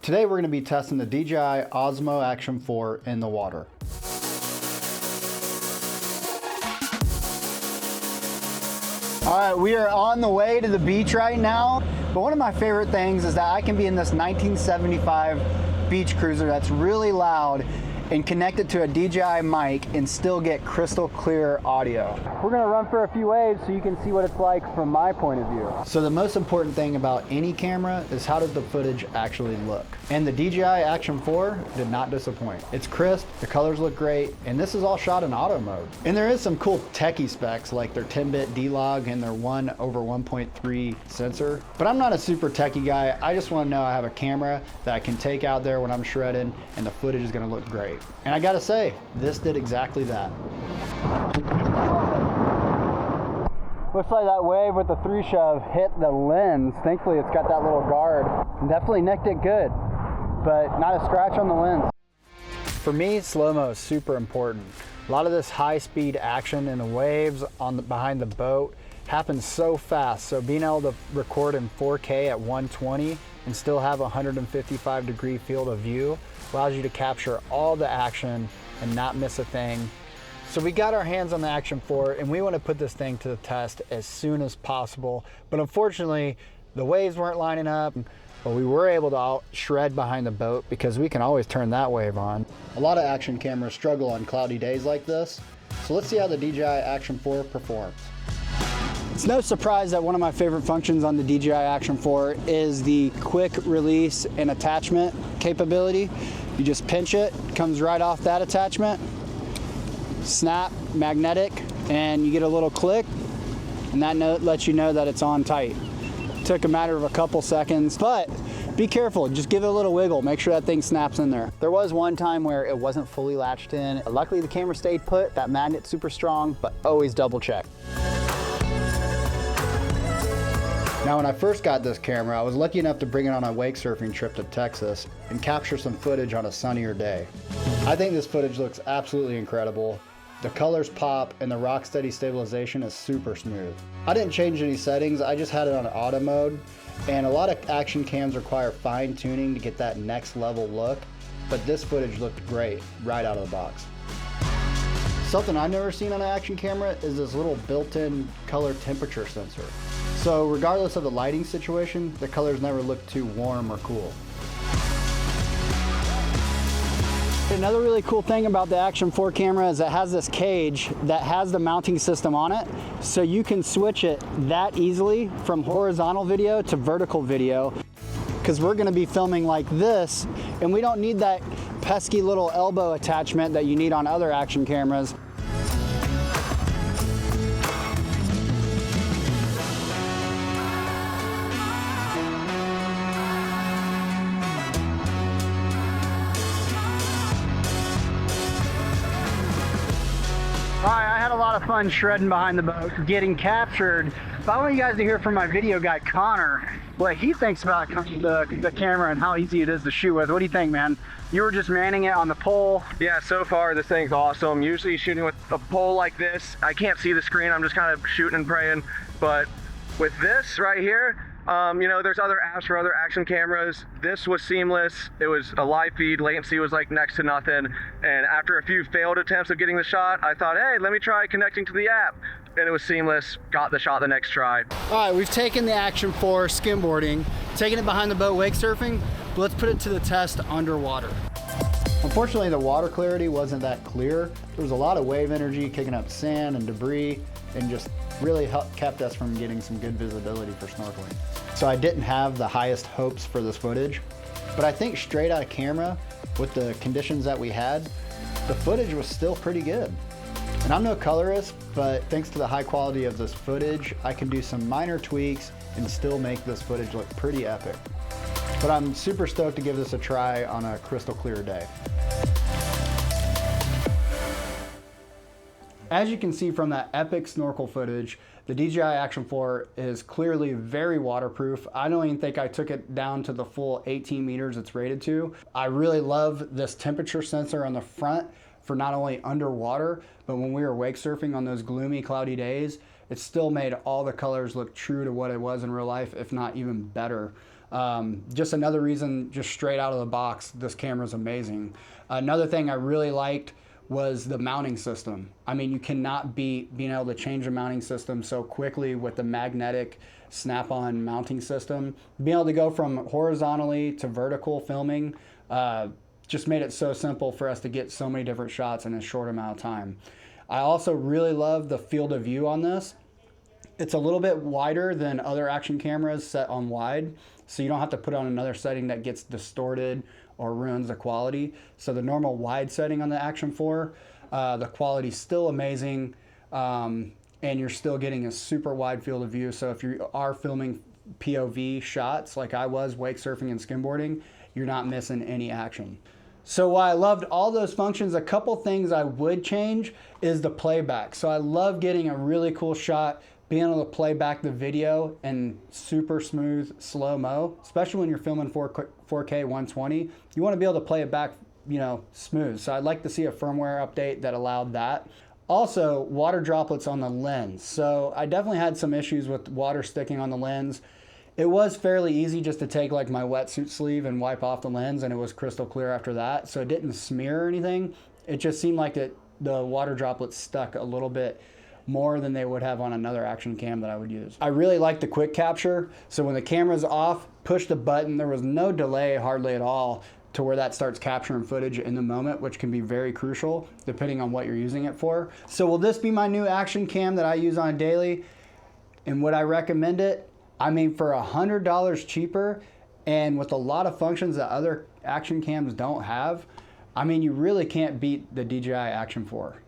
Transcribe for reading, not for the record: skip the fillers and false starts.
Today we're going to be testing the DJI Osmo Action 4 in the water. All right, we are on the way to the beach right now, but one of my favorite things is that I can be in this 1975 beach cruiser that's really loud and connect it to a DJI mic and still get crystal clear audio. We're gonna run for a few waves so you can see what it's like from my point of view. So the most important thing about any camera is how does the footage actually look? And the DJI Action 4 did not disappoint. It's crisp, the colors look great, and this is all shot in auto mode. And there is some cool techie specs like their 10-bit D-Log and their 1/1.3 sensor. But I'm not a super techie guy. I just wanna know I have a camera that I can take out there when I'm shredding and the footage is gonna look great. And I gotta say, this did exactly that. Looks like that wave with the 3-shove hit the lens. Thankfully, it's got that little guard. And definitely nicked it good, but not a scratch on the lens. For me, slow-mo is super important. A lot of this high-speed action in the waves behind the boat happens so fast, so being able to record in 4K at 120 and still have a 155-degree field of view allows you to capture all the action and not miss a thing. So we got our hands on the Action 4 and we want to put this thing to the test as soon as possible. But unfortunately, the waves weren't lining up, but we were able to shred behind the boat because we can always turn that wave on. A lot of action cameras struggle on cloudy days like this. So let's see how the DJI Action 4 performs. It's no surprise that one of my favorite functions on the DJI Action 4 is the quick release and attachment capability. You just pinch it, comes right off that attachment, snap, magnetic, and you get a little click, and that note lets you know that it's on tight. It took a matter of a couple seconds, but be careful, just give it a little wiggle, make sure that thing snaps in there. There was one time where it wasn't fully latched in. Luckily the camera stayed put, that magnet's super strong, but always double check. Now, when I first got this camera, I was lucky enough to bring it on a wakesurfing trip to Texas and capture some footage on a sunnier day. I think this footage looks absolutely incredible. The colors pop and the rock steady stabilization is super smooth. I didn't change any settings, I just had it on auto mode, and a lot of action cams require fine tuning to get that next level look, but this footage looked great right out of the box. Something I've never seen on an action camera is this little built-in color temperature sensor. So regardless of the lighting situation, the colors never look too warm or cool. Another really cool thing about the Action 4 camera is it has this cage that has the mounting system on it, so you can switch it that easily from horizontal video to vertical video, because we're going to be filming like this, and we don't need that pesky little elbow attachment that you need on other action cameras. All right, I had a lot of fun shredding behind the boat, getting captured. But I want you guys to hear from my video guy, Connor, what he thinks about the camera and how easy it is to shoot with. What do you think, man? You were just manning it on the pole. Yeah, so far this thing's awesome. Usually shooting with a pole like this, I can't see the screen. I'm just kind of shooting and praying. But with this right here, you know, there's other apps for other action cameras. This was seamless. It was a live feed. Latency was like next to nothing. And after a few failed attempts of getting the shot, I thought, hey, let me try connecting to the app. And it was seamless. Got the shot the next try. All right, we've taken the Action 4 skimboarding, taken it behind the boat wake surfing, but let's put it to the test underwater. Unfortunately, the water clarity wasn't that clear. There was a lot of wave energy kicking up sand and debris and just really kept us from getting some good visibility for snorkeling. So I didn't have the highest hopes for this footage, but I think straight out of camera, with the conditions that we had, the footage was still pretty good. And I'm no colorist, but thanks to the high quality of this footage, I can do some minor tweaks and still make this footage look pretty epic. But I'm super stoked to give this a try on a crystal clear day. As you can see from that epic snorkel footage, the DJI Action 4 is clearly very waterproof. I don't even think I took it down to the full 18 meters it's rated to. I really love this temperature sensor on the front for not only underwater, but when we were wake surfing on those gloomy, cloudy days, it still made all the colors look true to what it was in real life, if not even better. Just another reason, just straight out of the box, this camera is amazing. Another thing I really liked was the mounting system. I mean, you cannot beat being able to change the mounting system so quickly with the magnetic snap-on mounting system. Being able to go from horizontally to vertical filming just made it so simple for us to get so many different shots in a short amount of time. I also really love the field of view on this. It's a little bit wider than other action cameras set on wide, so you don't have to put on another setting that gets distorted or ruins the quality. So the normal wide setting on the Action 4, the quality's still amazing, and you're still getting a super wide field of view. So if you are filming POV shots like I was, wake surfing and skimboarding, you're not missing any action. So while I loved all those functions, a couple things I would change is the playback. So I love getting a really cool shot, being able to play back the video in super smooth slow-mo, especially when you're filming 4K 120. You want to be able to play it back, you know, smooth. So I'd like to see a firmware update that allowed that. Also, water droplets on the lens. So I definitely had some issues with water sticking on the lens. It was fairly easy just to take like my wetsuit sleeve and wipe off the lens, and it was crystal clear after that. So it didn't smear or anything. It just seemed like the water droplets stuck a little bit more than they would have on another action cam that I would use. I really like the quick capture. So when the camera's off, push the button. There was no delay hardly at all to where that starts capturing footage in the moment, which can be very crucial depending on what you're using it for. So will this be my new action cam that I use on a daily? And would I recommend it? I mean, for $100 cheaper and with a lot of functions that other action cams don't have, I mean, you really can't beat the DJI Action 4.